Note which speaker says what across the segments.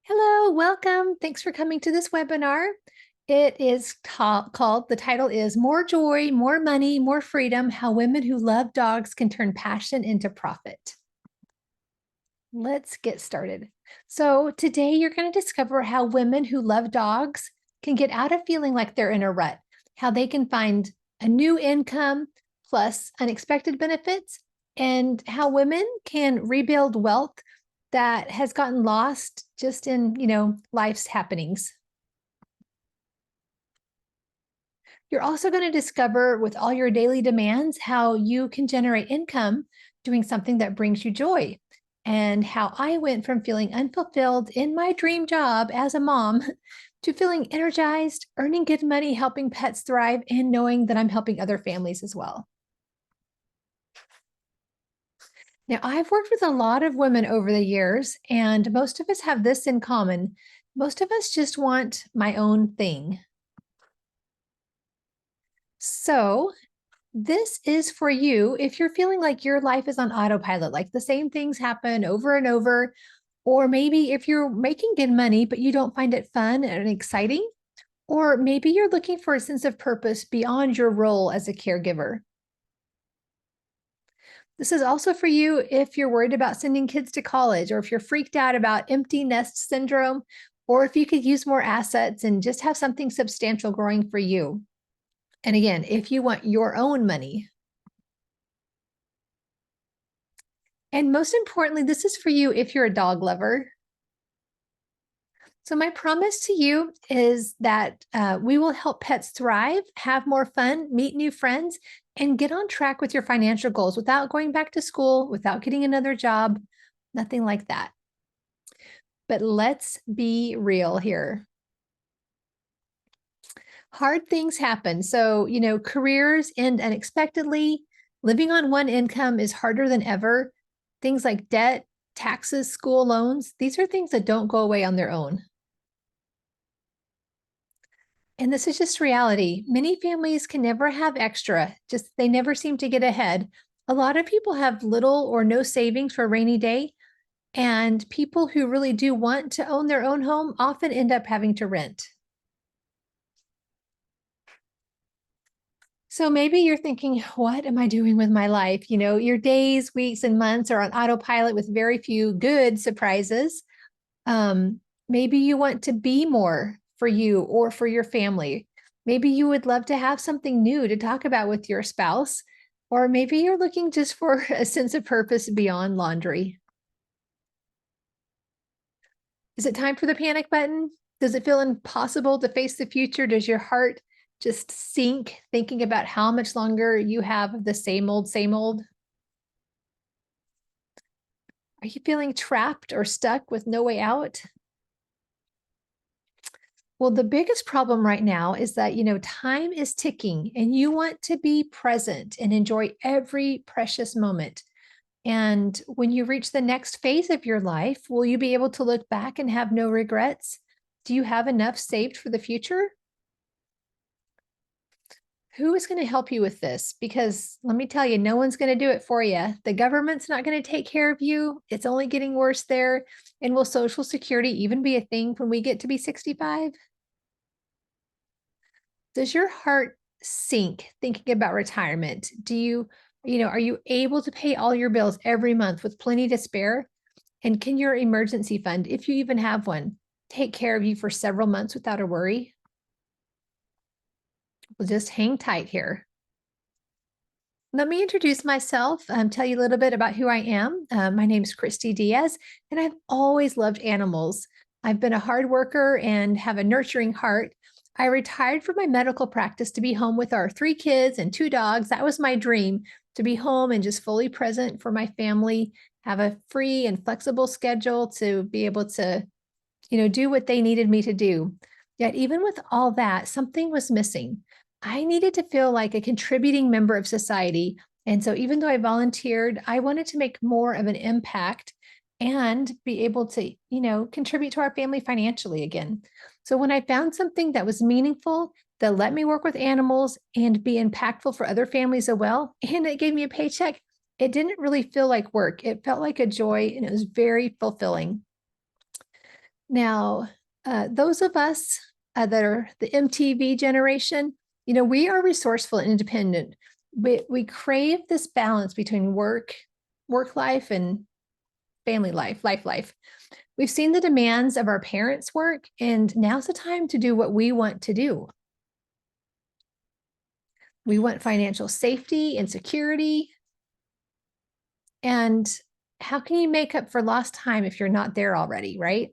Speaker 1: Hello, welcome. Thanks for coming to this webinar. It is called, the title is More Joy, More Money, More Freedom, How Women Who Love Dogs Can Turn Passion into Profit. Let's get started. So today you're going to discover how women who love dogs can get out of feeling like they're in a rut, how they can find a new income plus unexpected benefits, and how women can rebuild wealth that has gotten lost just in, life's happenings. You're also going to discover with all your daily demands how you can generate income doing something that brings you joy, and how I went from feeling unfulfilled in my dream job as a mom to feeling energized, earning good money, helping pets thrive, and knowing that I'm helping other families as well. Now, I've worked with a lot of women over the years, and most of us have this in common. Most of us just want my own thing. So, this is for you if you're feeling like your life is on autopilot, like the same things happen over and over, or maybe if you're making good money, but you don't find it fun and exciting, or maybe you're looking for a sense of purpose beyond your role as a caregiver. This is also for you if you're worried about sending kids to college, or if you're freaked out about empty nest syndrome, or if you could use more assets and just have something substantial growing for you. And again, if you want your own money. And most importantly, this is for you if you're a dog lover. So my promise to you is that we will help pets thrive, have more fun, meet new friends, and get on track with your financial goals without going back to school, without getting another job, nothing like that. But let's be real here. Hard things happen. So, careers end unexpectedly. Living on one income is harder than ever. Things like debt, taxes, school loans, these are things that don't go away on their own. And this is just reality. Many families can never have extra, just they never seem to get ahead. A lot of people have little or no savings for a rainy day, and people who really do want to own their own home often end up having to rent. So maybe you're thinking, what am I doing with my life? Your days, weeks, and months are on autopilot with very few good surprises. Maybe you want to be more for you or for your family. Maybe you would love to have something new to talk about with your spouse, or maybe you're looking just for a sense of purpose beyond laundry. Is it time for the panic button? Does it feel impossible to face the future? Does your heart just sink thinking about how much longer you have the same old, same old? Are you feeling trapped or stuck with no way out? Well, the biggest problem right now is that, time is ticking and you want to be present and enjoy every precious moment. And when you reach the next phase of your life, will you be able to look back and have no regrets? Do you have enough saved for the future? Who is going to help you with this? Because let me tell you, no one's going to do it for you. The government's not going to take care of you. It's only getting worse there. And will Social Security even be a thing when we get to be 65? Does your heart sink thinking about retirement? Are you able to pay all your bills every month with plenty to spare? And can your emergency fund, if you even have one, take care of you for several months without a worry? Well, just hang tight here. Let me introduce myself, tell you a little bit about who I am. My name is Christy Diaz, and I've always loved animals. I've been a hard worker and have a nurturing heart. I retired from my medical practice to be home with our 3 kids and 2 dogs. That was my dream, to be home and just fully present for my family, have a free and flexible schedule to be able to, do what they needed me to do. Yet even with all that, something was missing. I needed to feel like a contributing member of society. And so even though I volunteered, I wanted to make more of an impact and be able to, contribute to our family financially again. So when I found something that was meaningful, that let me work with animals and be impactful for other families as well, and it gave me a paycheck, it didn't really feel like work. It felt like a joy and it was very fulfilling. Now, those of us that are the MTV generation, we are resourceful and independent. We crave this balance between work life and family life. We've seen the demands of our parents' work, and now's the time to do what we want to do. We want financial safety and security. And how can you make up for lost time if you're not there already, right?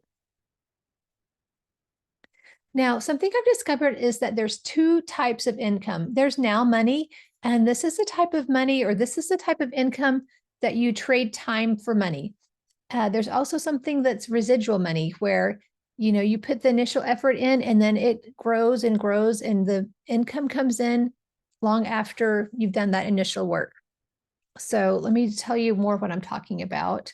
Speaker 1: Now, something I've discovered is that there's two types of income. There's now money, and this is the type of money, or this is the type of income that you trade time for money. There's also something that's residual money, where you put the initial effort in, and then it grows and grows, and the income comes in long after you've done that initial work. So let me tell you more what I'm talking about.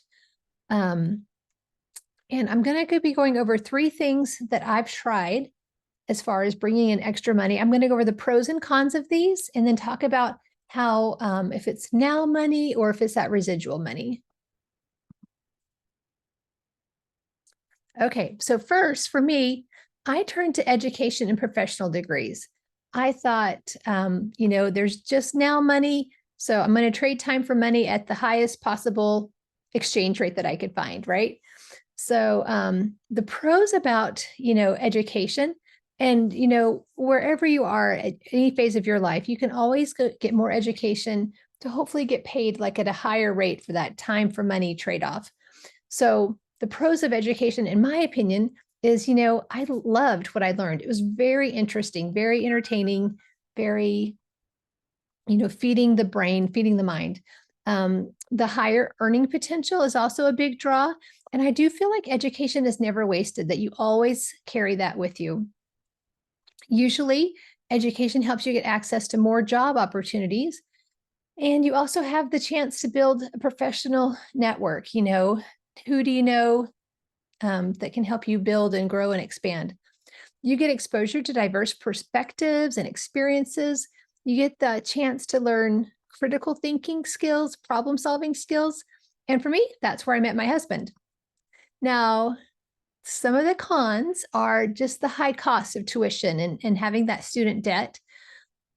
Speaker 1: And I'm going to be going over three things that I've tried as far as bringing in extra money. I'm going to go over the pros and cons of these, and then talk about how, if it's now money or if it's that residual money. Okay, so first for me, I turned to education and professional degrees. I thought, there's just now money, so I'm going to trade time for money at the highest possible exchange rate that I could find, right? So the pros about, education, and, wherever you are at any phase of your life, you can always get more education to hopefully get paid like at a higher rate for that time for money trade-off. So the pros of education, in my opinion, is, I loved what I learned. It was very interesting, very entertaining, very, feeding the brain, feeding the mind. The higher earning potential is also a big draw. And I do feel like education is never wasted, that you always carry that with you. Usually, education helps you get access to more job opportunities. And you also have the chance to build a professional network. Who do you know that can help you build and grow and expand? You get exposure to diverse perspectives and experiences. You get the chance to learn critical thinking skills, problem solving skills. And for me, that's where I met my husband. Now, some of the cons are just the high cost of tuition and having that student debt.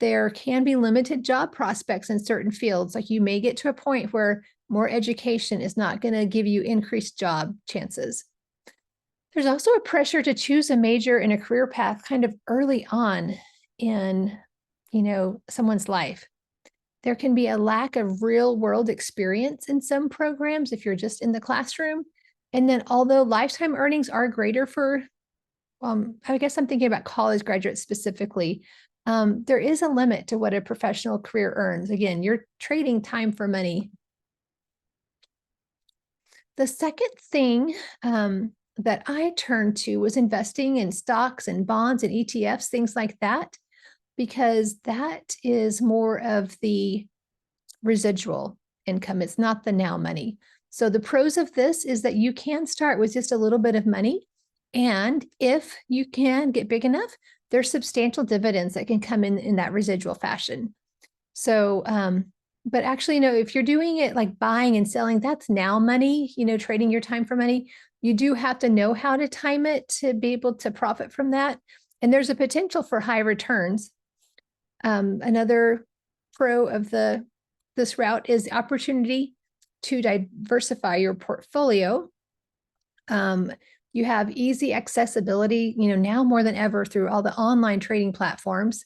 Speaker 1: There can be limited job prospects in certain fields. Like, you may get to a point where more education is not going to give you increased job chances. There's also a pressure to choose a major and a career path kind of early on in, someone's life. There can be a lack of real world experience in some programs if you're just in the classroom. And then, although lifetime earnings are greater for, I guess I'm thinking about college graduates specifically, there is a limit to what a professional career earns. Again, you're trading time for money. The second thing that I turned to was investing in stocks and bonds and ETFs, things like that, because that is more of the residual income. It's not the now money. So the pros of this is that you can start with just a little bit of money. And if you can get big enough, there's substantial dividends that can come in that residual fashion. So, but actually, if you're doing it like buying and selling, that's now money, trading your time for money. You do have to know how to time it to be able to profit from that. And there's a potential for high returns. Another pro of this route is the opportunity to diversify your portfolio. You have easy accessibility, now more than ever through all the online trading platforms.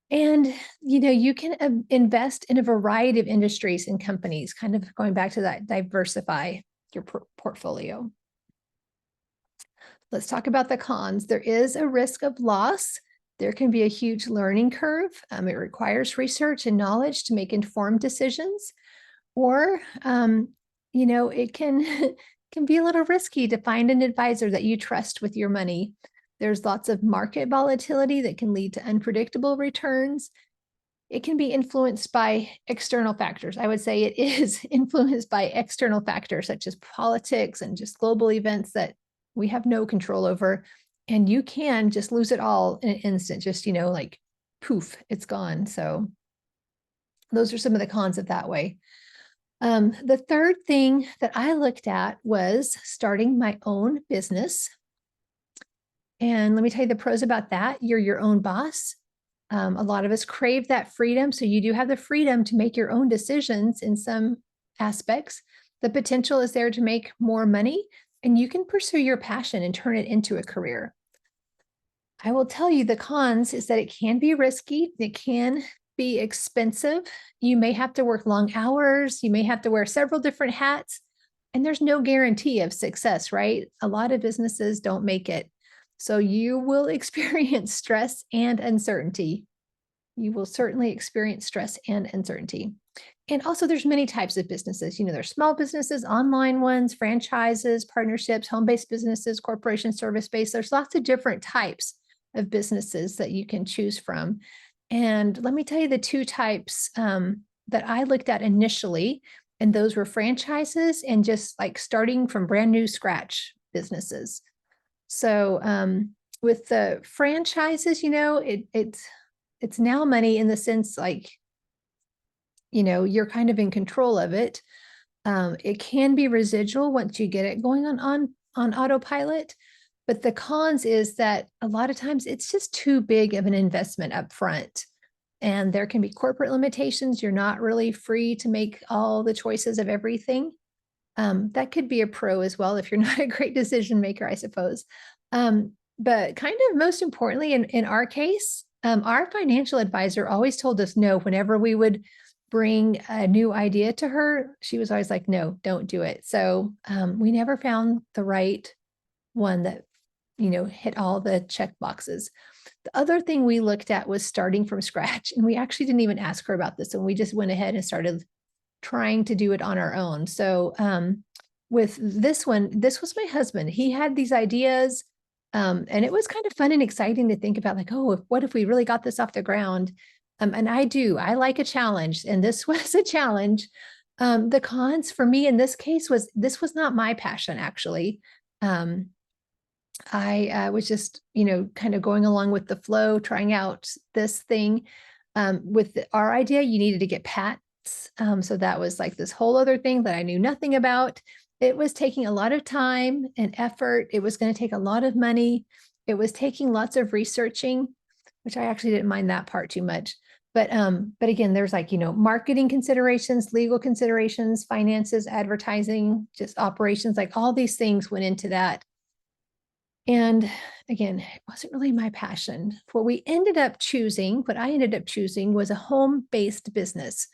Speaker 1: And, you can invest in a variety of industries and companies, kind of going back to that, diversify your portfolio. Let's talk about the cons. There is a risk of loss. There can be a huge learning curve. It requires research and knowledge to make informed decisions. Or, it can be a little risky to find an advisor that you trust with your money. There's lots of market volatility that can lead to unpredictable returns. It can be influenced by external factors. I would say it is influenced by external factors such as politics and just global events that we have no control over. And you can just lose it all in an instant, just, like poof, it's gone. So those are some of the cons of that way. The third thing that I looked at was starting my own business. And let me tell you the pros about that. You're your own boss. A lot of us crave that freedom. So you do have the freedom to make your own decisions in some aspects. The potential is there to make more money, and you can pursue your passion and turn it into a career. I will tell you the cons is that it can be risky. It can be expensive. You may have to work long hours. You may have to wear several different hats, and there's no guarantee of success, right? A lot of businesses don't make it. So you will experience stress and uncertainty. You will certainly experience stress and uncertainty. And also there's many types of businesses. There's small businesses, online ones, franchises, partnerships, home-based businesses, corporation, service-based. There's lots of different types of businesses that you can choose from. And let me tell you the two types that I looked at initially, and those were franchises and just like starting from brand new scratch businesses. So with the franchises, it's now money in the sense like, you're kind of in control of it. It can be residual once you get it going on autopilot. But the cons is that a lot of times it's just too big of an investment up front. And there can be corporate limitations. You're not really free to make all the choices of everything. That could be a pro as well if you're not a great decision maker, I suppose. But kind of most importantly, in our case, our financial advisor always told us no whenever we would bring a new idea to her. She was always like, no, don't do it. So we never found the right one that, hit all the check boxes. The other thing we looked at was starting from scratch. And we actually didn't even ask her about this. And we just went ahead and started trying to do it on our own. So with this one, this was my husband. He had these ideas. And it was kind of fun and exciting to think about, like, oh, what if we really got this off the ground? And I like a challenge. And this was a challenge. The cons for me in this case was this was not my passion, actually. I was just, kind of going along with the flow, trying out this thing. With our idea, you needed to get patents. So that was like this whole other thing that I knew nothing about. It was taking a lot of time and effort. It was going to take a lot of money. It was taking lots of researching, which I actually didn't mind that part too much. But again, there's like, marketing considerations, legal considerations, finances, advertising, just operations, like all these things went into that. And again, it wasn't really my passion. What I ended up choosing was a home-based business.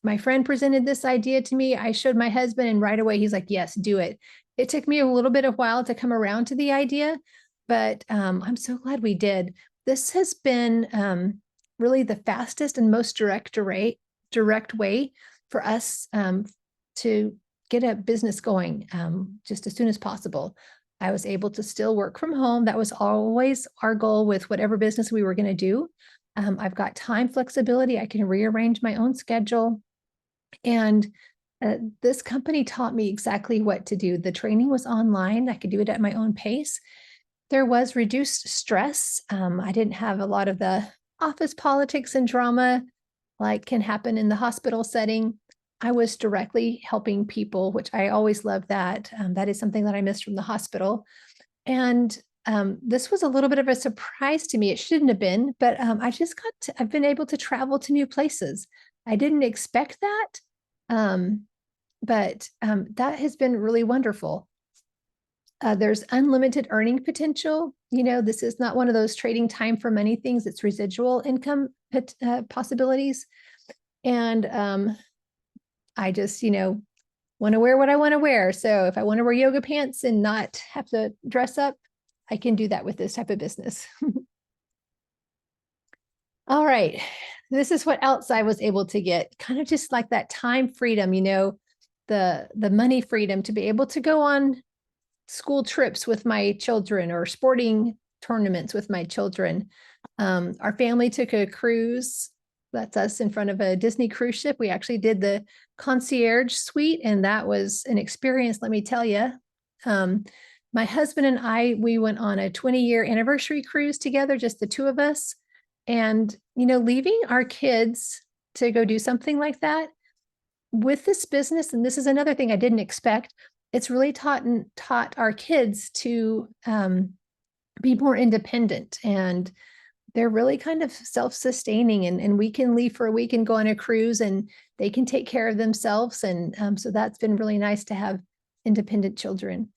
Speaker 1: My friend presented this idea to me. I showed my husband, and right away he's like, yes, do it. It took me a little bit of while to come around to the idea, but I'm so glad we did. This has been really the fastest and most direct way for us to get a business going just as soon as possible. I was able to still work from home. That was always our goal with whatever business we were going to do. I've got time flexibility. I can rearrange my own schedule. And this company taught me exactly what to do. The training was online. I could do it at my own pace. There was reduced stress. I didn't have a lot of the office politics and drama like can happen in the hospital setting. I was directly helping people, which I always love that. That is something that I missed from the hospital. And this was a little bit of a surprise to me. It shouldn't have been, but I've been able to travel to new places. I didn't expect that, but that has been really wonderful. There's unlimited earning potential. This is not one of those trading time for money things. It's residual income possibilities. And I just, want to wear what I want to wear. So if I want to wear yoga pants and not have to dress up, I can do that with this type of business. All right. This is what else I was able to get, kind of just like that time freedom, the money freedom to be able to go on school trips with my children or sporting tournaments with my children. Our family took a cruise. That's us in front of a Disney cruise ship. We actually did the concierge suite, and that was an experience, let me tell you. My husband and I, we went on a 20-year anniversary cruise together, just the two of us. And, leaving our kids to go do something like that with this business, and this is another thing I didn't expect, it's really taught our kids to be more independent, and they're really kind of self-sustaining, and we can leave for a week and go on a cruise and they can take care of themselves. And so that's been really nice to have independent children.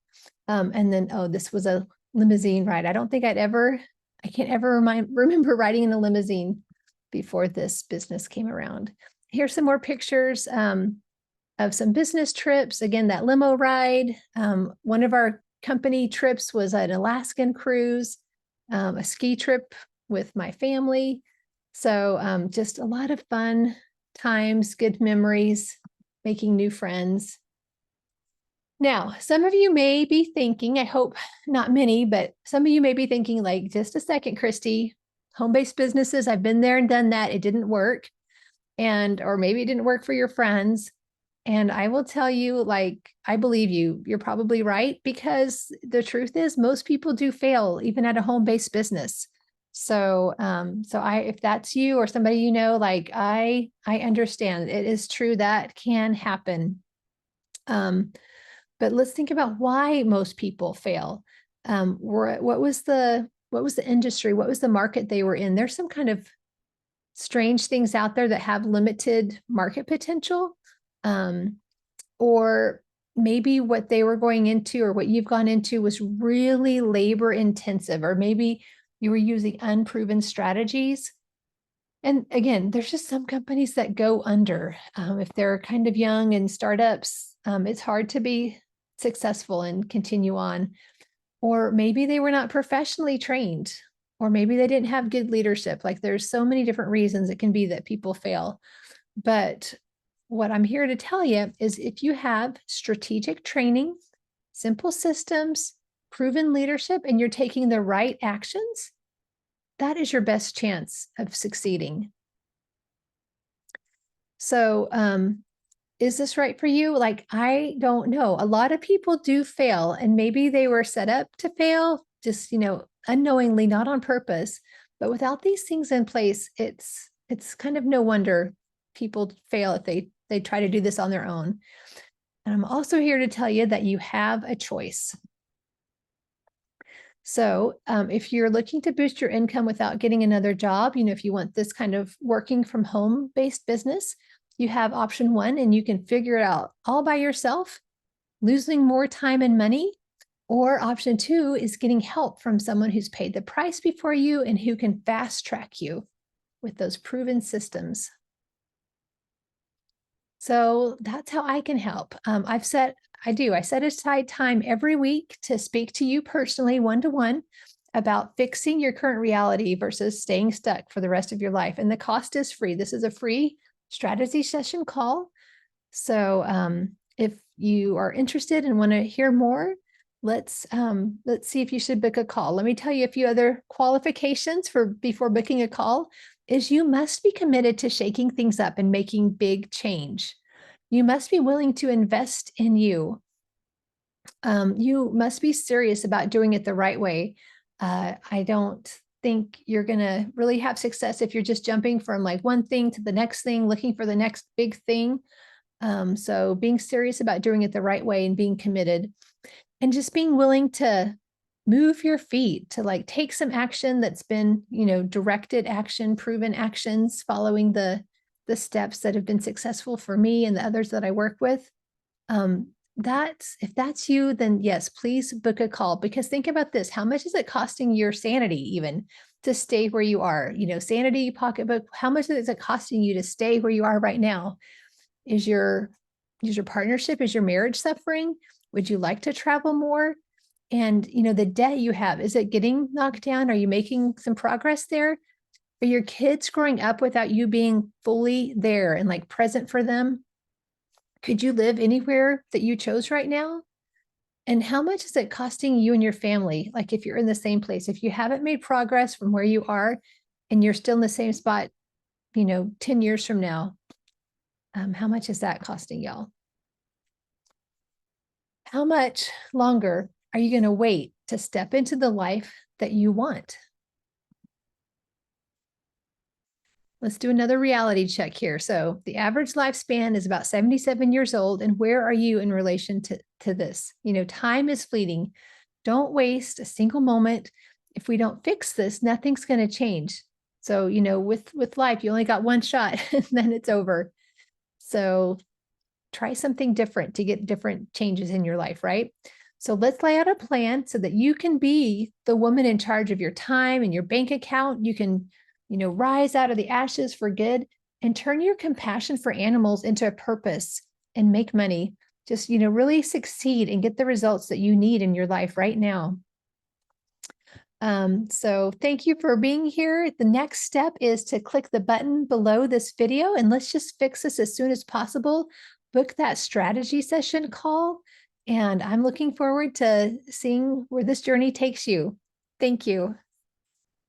Speaker 1: And then, oh, this was a limousine ride. I can't ever remember riding in a limousine before this business came around. Here's some more pictures of some business trips. Again, that limo ride. One of our company trips was an Alaskan cruise, a ski trip with my family. So just a lot of fun times, good memories, making new friends. Now, some of you may be thinking, I hope not many, but some of you may be thinking, like, just a second, Christy, home-based businesses, I've been there and done that. It didn't work. Or maybe it didn't work for your friends. And I will tell you, like, I believe you. You're probably right, because the truth is most people do fail, even at a home-based business. So, if that's you or somebody you know, like, I understand. It is true that can happen. But let's think about why most people fail. What was the industry? What was the market they were in? There's some kind of strange things out there that have limited market potential. Or maybe what they were going into or what you've gone into was really labor intensive, or maybe you were using unproven strategies. And again, there's just some companies that go under. If they're kind of young and startups, it's hard to be successful and continue on. Or maybe they were not professionally trained, or maybe they didn't have good leadership. Like, there's so many different reasons it can be that people fail. But what I'm here to tell you is, if you have strategic training, simple systems, proven leadership, and you're taking the right actions, that is your best chance of succeeding. So, is this right for you? Like, I don't know. A lot of people do fail, and maybe they were set up to fail, just, unknowingly, not on purpose. But without these things in place, it's kind of no wonder people fail if they try to do this on their own. And I'm also here to tell you that you have a choice. So if you're looking to boost your income without getting another job, if you want this kind of working from home based business, you have option one, and you can figure it out all by yourself, losing more time and money. Or option two is getting help from someone who's paid the price before you and who can fast track you with those proven systems. So that's how I can help. I set aside time every week to speak to you personally, one-to-one, about fixing your current reality versus staying stuck for the rest of your life. And the cost is free. This is a free strategy session call. So if you are interested and want to hear more, let's see if you should book a call. Let me tell you a few other qualifications before booking a call. Is you must be committed to shaking things up and making big change. You must be willing to invest in you. You must be serious about doing it the right way. I don't think you're going to really have success if you're just jumping from like one thing to the next thing, looking for the next big thing. So being serious about doing it the right way and being committed, and just being willing to move your feet, to like take some action that's been, directed action, proven actions, following the steps that have been successful for me and the others that I work with. If that's you, then yes, please book a call, because think about this. How much is it costing your sanity even to stay where you are? Sanity, pocketbook, how much is it costing you to stay where you are right now? Is your partnership, is your marriage suffering? Would you like to travel more? And, the debt you have, is it getting knocked down? Are you making some progress there? Are your kids growing up without you being fully there and like present for them? Could you live anywhere that you chose right now? And how much is it costing you and your family? Like, if you're in the same place, if you haven't made progress from where you are and you're still in the same spot, 10 years from now, how much is that costing y'all? How much longer are you going to wait to step into the life that you want? Let's do another reality check here. So the average lifespan is about 77 years old. And where are you in relation to this? Time is fleeting. Don't waste a single moment. if we don't fix this, nothing's going to change. So, with life, you only got one shot and then it's over. So try something different to get different changes in your life, right? So let's lay out a plan so that you can be the woman in charge of your time and your bank account. You can, rise out of the ashes for good and turn your compassion for animals into a purpose and make money. Just, really succeed and get the results that you need in your life right now. So thank you for being here. The next step is to click the button below this video and let's just fix this as soon as possible. Book that strategy session call. And I'm looking forward to seeing where this journey takes you. Thank you.